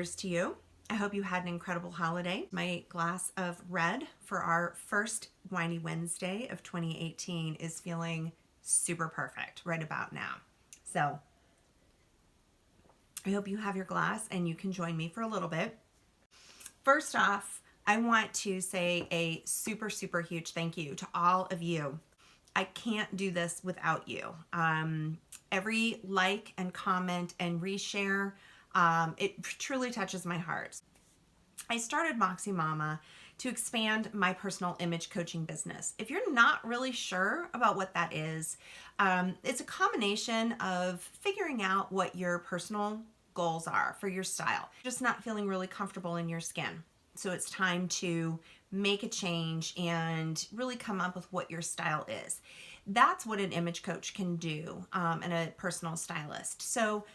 Cheers to you. I hope you had an incredible holiday. My glass of red for our first Winey Wednesday of 2018 is feeling super perfect right about now. So I hope you have your glass and you can join me for a little bit. First off, I want to say a super, super huge thank you to all of you. I can't do this without you. Every like and comment and reshare, it truly touches my heart. I started Moxie Mama to expand my personal image coaching business. If you're not really sure about what that is, it's a combination of figuring out what your personal goals are for your style. Just not feeling really comfortable in your skin. So it's time to make a change and really come up with what your style is. That's what an image coach can do, and a personal stylist. So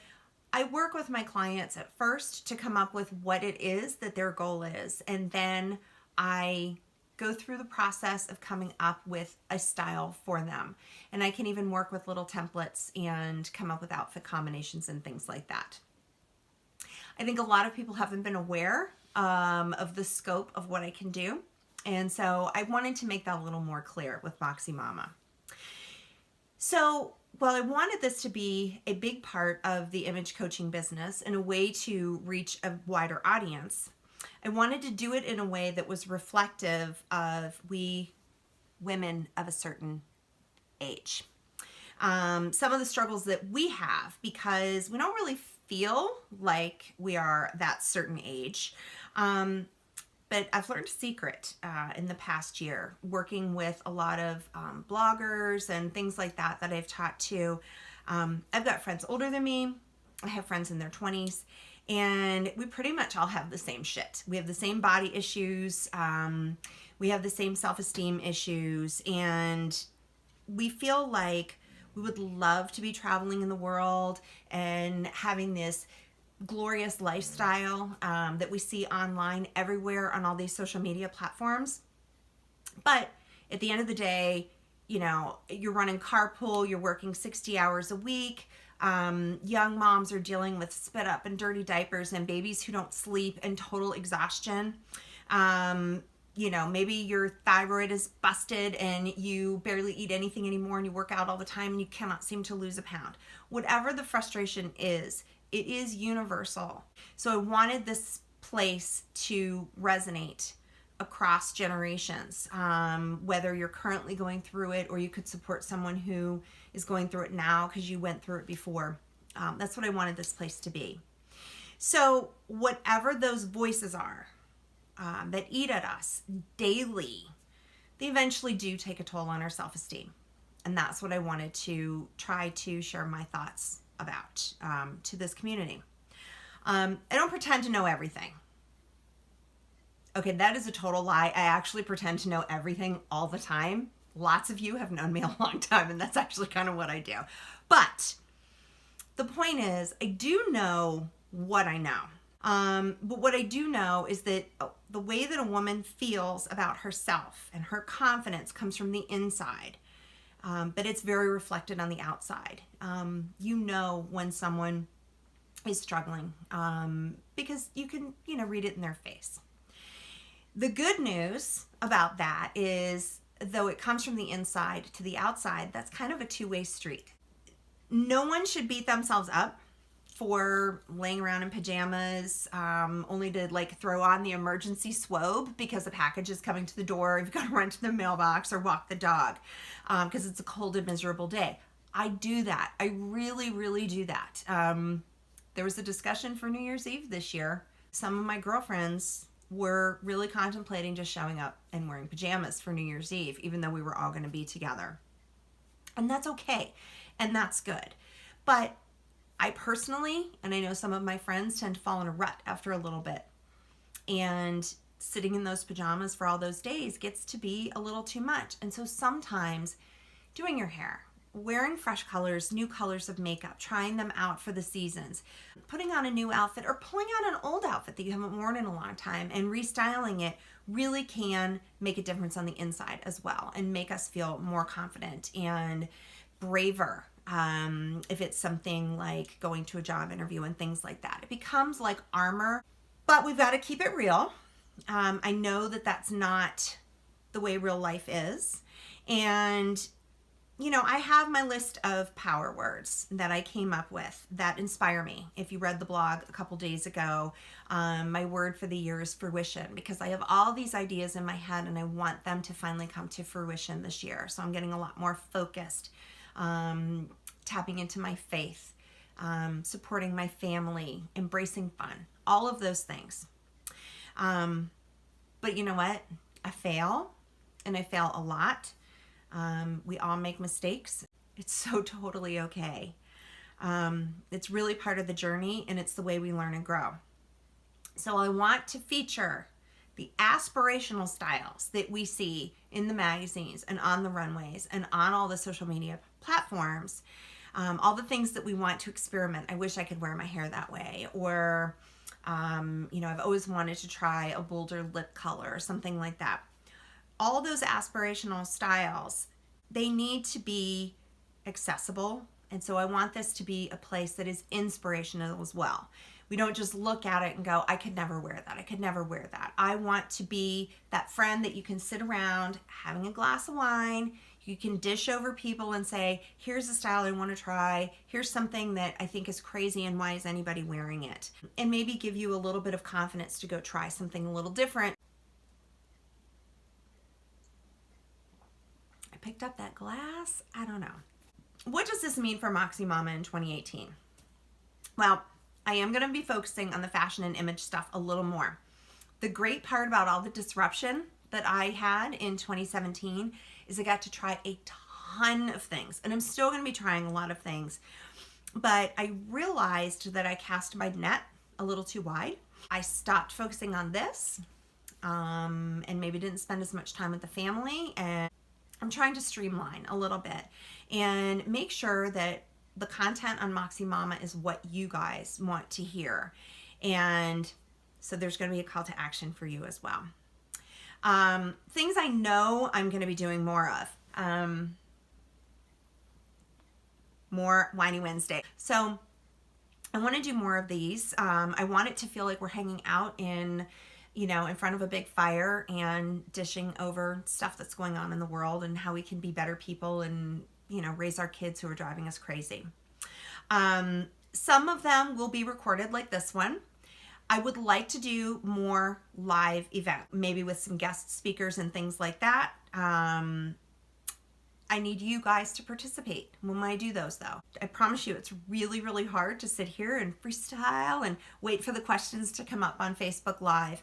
I work with my clients at first to come up with what it is that their goal is, and then I go through the process of coming up with a style for them. And I can even work with little templates and come up with outfit combinations and things like that. I think a lot of people haven't been aware of the scope of what I can do. And so I wanted to make that a little more clear with Moxie Mama. So while I wanted this to be a big part of the image coaching business and a way to reach a wider audience, I wanted to do it in a way that was reflective of we women of a certain age. Some of the struggles that we have, because we don't really feel like we are that certain age. But I've learned a secret in the past year, working with a lot of bloggers and things like that I've taught to. I've got friends older than me. I have friends in their 20s. And we pretty much all have the same shit. We have the same body issues. We have the same self-esteem issues. And we feel like we would love to be traveling in the world and having this glorious lifestyle that we see online everywhere on all these social media platforms. But at the end of the day, you know, you're running carpool, you're working 60 hours a week. Young moms are dealing with spit up and dirty diapers and babies who don't sleep and total exhaustion. You know, maybe your thyroid is busted and you barely eat anything anymore and you work out all the time and you cannot seem to lose a pound. Whatever the frustration is, it is universal. So I wanted this place to resonate across generations, whether you're currently going through it or you could support someone who is going through it now because you went through it before. That's what I wanted this place to be. So whatever those voices are that eat at us daily, they eventually do take a toll on our self-esteem. And that's what I wanted to try to share my thoughts about to this community. I don't pretend to know everything. Okay, that is a total lie. I actually pretend to know everything all the time. Lots of you have known me a long time, and that's actually kind of what I do. But the point is, I do know what I know. But what I do know is that the way that a woman feels about herself and her confidence comes from the inside. But it's very reflected on the outside. You know when someone is struggling because you can, read it in their face. The good news about that is, though it comes from the inside to the outside, that's kind of a two-way street. No one should beat themselves up for laying around in pajamas, only to throw on the emergency swobe because a package is coming to the door. You've got to run to the mailbox or walk the dog because it's a cold and miserable day. I do that. I really, really do that. There was a discussion for New Year's Eve this year. Some of my girlfriends were really contemplating just showing up and wearing pajamas for New Year's Eve, even though we were all going to be together. And that's okay. And that's good. But I personally, and I know some of my friends, tend to fall in a rut after a little bit. And sitting in those pajamas for all those days gets to be a little too much. And so sometimes doing your hair, wearing fresh colors, new colors of makeup, trying them out for the seasons, putting on a new outfit or pulling out an old outfit that you haven't worn in a long time and restyling it really can make a difference on the inside as well and make us feel more confident and braver. If it's something like going to a job interview and things like that, it becomes like armor But we've got to keep it real. I know that that's not the way real life is. And, you know, I have my list of power words that I came up with that inspire me. If you read the blog a couple days ago, my word for the year is fruition, because I have all these ideas in my head and I want them to finally come to fruition this year. So I'm getting a lot more focused, tapping into my faith, supporting my family, embracing fun, all of those things. But you know what? I fail, and I fail a lot. We all make mistakes. It's so totally okay. It's really part of the journey, and it's the way we learn and grow. So I want to feature the aspirational styles that we see in the magazines and on the runways and on all the social media platforms. All the things that we want to experiment. I wish I could wear my hair that way. Or, you know, I've always wanted to try a bolder lip color or something like that. All those aspirational styles, they need to be accessible. And so I want this to be a place that is inspirational as well. We don't just look at it and go, I could never wear that. I could never wear that. I want to be that friend that you can sit around having a glass of wine. You can dish over people and say, here's a style I want to try. Here's something that I think is crazy, and why is anybody wearing it? And maybe give you a little bit of confidence to go try something a little different. I picked up that glass. I don't know. What does this mean for Moxie Mama in 2018? Well, I am going to be focusing on the fashion and image stuff a little more. The great part about all the disruption that I had in 2017 is I got to try a ton of things, and I'm still going to be trying a lot of things, but I realized that I cast my net a little too wide. I stopped focusing on this, and maybe didn't spend as much time with the family, and I'm trying to streamline a little bit and make sure that the content on Moxie Mama is what you guys want to hear. And so there's going to be a call to action for you as well. Things I know I'm going to be doing more of. More Whiny Wednesday. So I want to do more of these. I want it to feel like we're hanging out in front of a big fire and dishing over stuff that's going on in the world and how we can be better people and, raise our kids who are driving us crazy. Some of them will be recorded like this one. I would like to do more live events, maybe with some guest speakers and things like that. I need you guys to participate when I do those, though. I promise you it's really, really hard to sit here and freestyle and wait for the questions to come up on Facebook Live.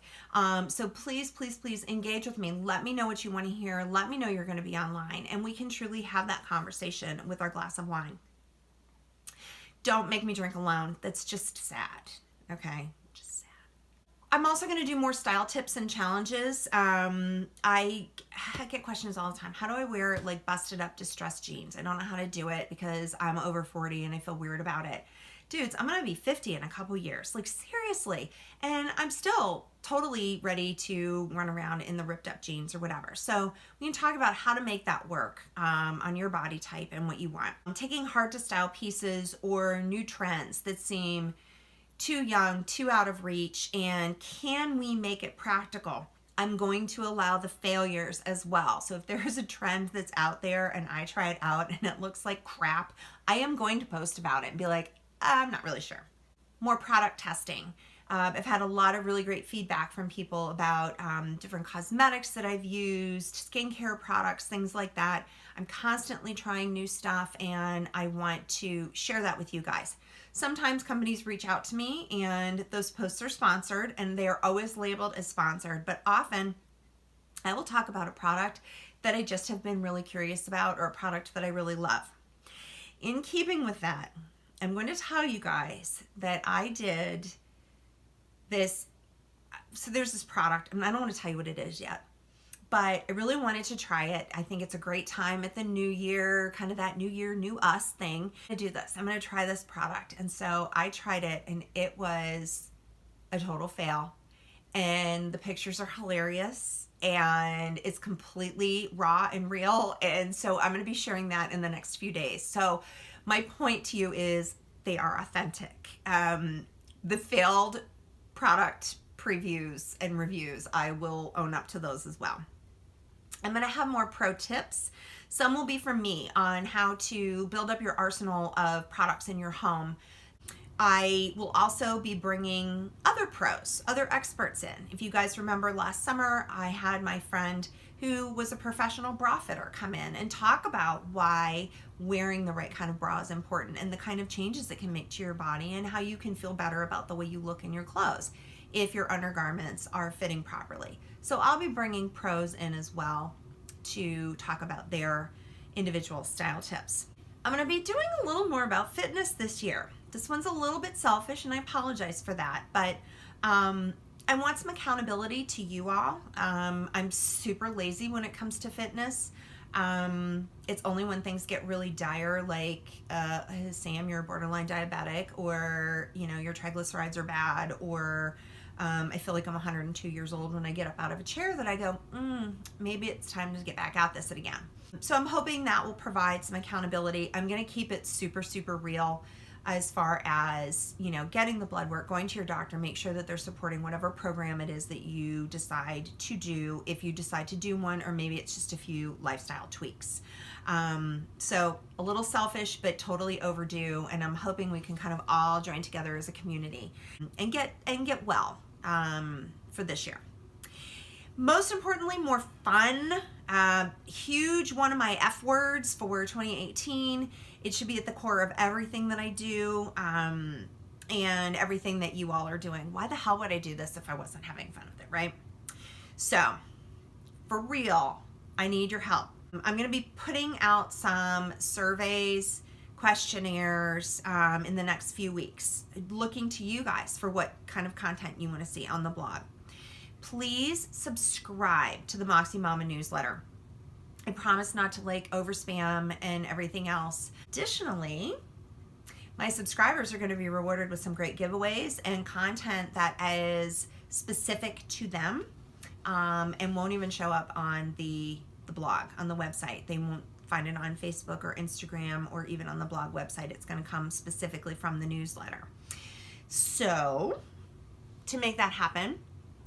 So please, please, please engage with me. Let me know what you want to hear. Let me know you're going to be online, and we can truly have that conversation with our glass of wine. Don't make me drink alone. That's just sad, okay? I'm also going to do more style tips and challenges. I get questions all the time. How do I wear like busted up distressed jeans? I don't know how to do it because I'm over 40 and I feel weird about it. Dudes, I'm going to be 50 in a couple years. Like seriously. And I'm still totally ready to run around in the ripped up jeans or whatever. So we can talk about how to make that work on your body type and what you want. I'm taking hard to style pieces or new trends that seem too young, too out of reach, and can we make it practical? I'm going to allow the failures as well. So if there is a trend that's out there and I try it out and it looks like crap, I am going to post about it and be like, I'm not really sure. More product testing. I've had a lot of really great feedback from people about different cosmetics that I've used, skincare products, things like that. I'm constantly trying new stuff and I want to share that with you guys. Sometimes companies reach out to me and those posts are sponsored and they are always labeled as sponsored, but often I will talk about a product that I just have been really curious about or a product that I really love. In keeping with that, I'm going to tell you guys that I did this. So there's this product, and I don't want to tell you what it is yet, but I really wanted to try it. I think it's a great time at the new year, kind of that new year, new us thing to do this. I'm going to try this product. And so I tried it and it was a total fail. And the pictures are hilarious and it's completely raw and real. And so I'm going to be sharing that in the next few days. So my point to you is they are authentic. The failed product previews and reviews, I will own up to those as well. I'm going to have more pro tips. Some will be from me on how to build up your arsenal of products in your home. I will also be bringing other pros, other experts in. If you guys remember last summer, I had my friend who was a professional bra fitter come in and talk about why wearing the right kind of bra is important and the kind of changes it can make to your body and how you can feel better about the way you look in your clothes if your undergarments are fitting properly. So I'll be bringing pros in as well to talk about their individual style tips. I'm going to be doing a little more about fitness this year. This one's a little bit selfish and I apologize for that, but I want some accountability to you all. I'm super lazy when it comes to fitness. It's only when things get really dire, like Sam, you're borderline diabetic, or your triglycerides are bad, or I feel like I'm 102 years old when I get up out of a chair, that I go, maybe it's time to get back at this again. So I'm hoping that will provide some accountability. I'm going to keep it super, super real as far as, getting the blood work, going to your doctor, make sure that they're supporting whatever program it is that you decide to do, if you decide to do one, or maybe it's just a few lifestyle tweaks. So a little selfish, but totally overdue. And I'm hoping we can kind of all join together as a community and get well for this year. Most importantly, more fun. Huge one of my F words for 2018. It should be at the core of everything that I do and everything that you all are doing. Why the hell would I do this if I wasn't having fun with it, right? So, for real, I need your help. I'm going to be putting out some surveys, questionnaires in the next few weeks, looking to you guys for what kind of content you want to see on the blog. Please subscribe to the Moxie Mama newsletter. I promise not to overspam and everything else. Additionally, my subscribers are going to be rewarded with some great giveaways and content that is specific to them and won't even show up on the blog, on the website. They won't find it on Facebook or Instagram or even on the blog website. It's going to come specifically from the newsletter. So, to make that happen,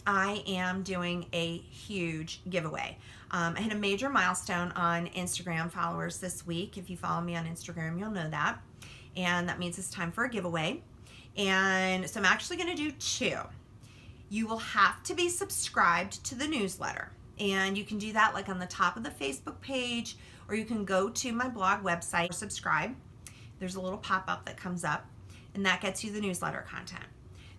I am doing a huge giveaway. I hit a major milestone on Instagram followers this week. If you follow me on Instagram, you'll know that. And that means it's time for a giveaway. And so I'm actually going to do two. You will have to be subscribed to the newsletter. And you can do that on the top of the Facebook page, or you can go to my blog website, subscribe. There's a little pop-up that comes up, and that gets you the newsletter content.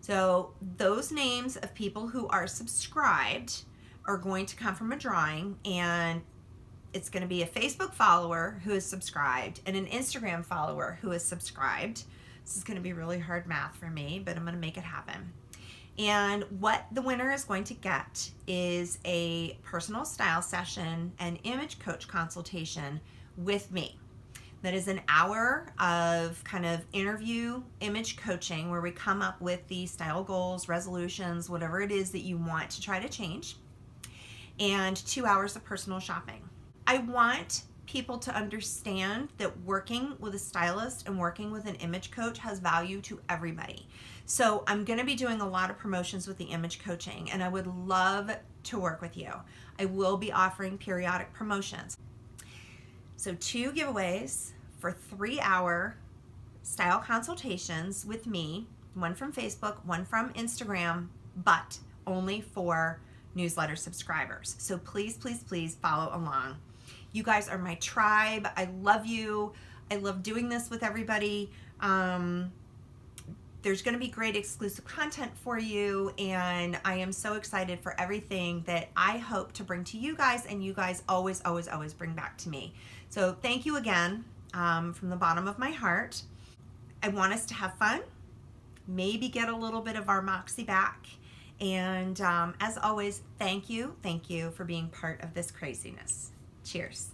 So those names of people who are subscribed are going to come from a drawing, and it's going to be a Facebook follower who is subscribed and an Instagram follower who is subscribed. This is going to be really hard math for me, but I'm going to make it happen. And what the winner is going to get is a personal style session and image coach consultation with me. That is an hour of kind of interview image coaching where we come up with the style goals, resolutions, whatever it is that you want to try to change, and 2 hours of personal shopping. I want people to understand that working with a stylist and working with an image coach has value to everybody. So I'm going to be doing a lot of promotions with the image coaching, and I would love to work with you. I will be offering periodic promotions. So 2 giveaways for 3-hour style consultations with me, one from Facebook, one from Instagram, but only for newsletter subscribers. So please, please, please follow along. You guys are my tribe. I love you. I love doing this with everybody. There's going to be great exclusive content for you, and I am so excited for everything that I hope to bring to you guys, and you guys always, always, always bring back to me. So thank you again from the bottom of my heart. I want us to have fun, maybe get a little bit of our moxie back, and as always, thank you for being part of this craziness. Cheers.